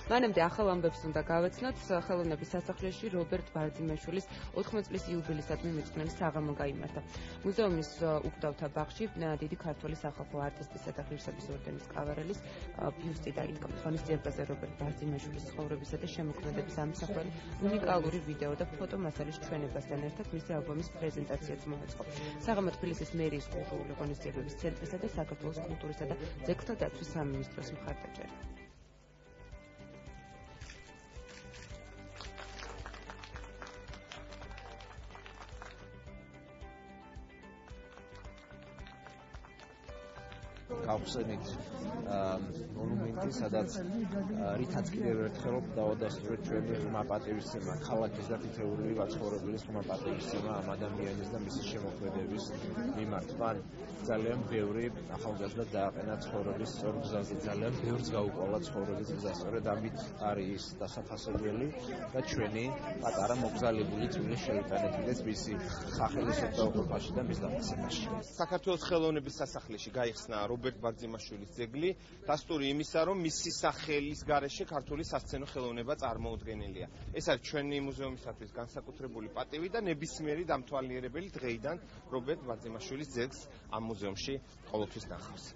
მანამდე ახალ ამბებს უნდა გავაცნოთ. ხელოვნების სასახლეში რობერტ ბარძიმაშვილის 80 წლის იუბილეისადმი მიძღვნილი საღამო გაიმართა. მუზეუმის უკვდავთა ბაღში დიდი ქართველი სახალხო არტისტისა და ღირსების ორდენის კავალერის ბიუსტი დაიდგა. ღონისძიებაზე რობერტ ბარძიმაშვილის ცხოვრებისა და შემოქმედების ამსახველი უნიკალური ვიდეო და ფოტომასალის ჩვენებასთან ერთად მისი ალბომის პრეზენტაციაც მოაწყო. საღამო თბილისის მერიის კულტურული ღონისძიებების ცენტრისა და საქართველოს კულტურისა და ძეგლთა დაცვის სამინისტროს მხარდაჭერა. გავხსენით მონუმენტი, სადაც რითაც კიდევ ერთხელ დავადასტურეთ ჩვენი ღრმა პატივისცემა ქალაქის და თითოეული მაცხოვრებლის ღრმა პატივისცემა ამ ადამიანის და მისი შემოქმედების მიმართ. მან ძალიან ბევრი ახალგაზრდა დააყენა ცხოვრების სწორ გზაზე, ძალიან ბევრს გაუკვალა ცხოვრების გზა. სწორედ ამით არის ის დასაფასებელი და ჩვენი პატარა მოგზაურული წვლილი შეიტანეთ მისი სახელმწიფო ეპოქაში და მის დამცინებაში. საქართველოს ხელოვნების სასახლეში გაიხსნა რობერტ ბარძიმაშვილის ძეგლი, დასტური იმისა, რომ მისი სახელის გარეშე ქართული სასცენო ხელოვნება წარმოუდგენელია. ეს არის ჩვენი მუზეუმისათვის განსაკუთრებული პატივი და ნებისმიერი დამთვალიერებელი დღეიდან რობერტ ბარძიმაშვილის ძეგლს ამ მუზეუმში ყოველთვის ნახავს.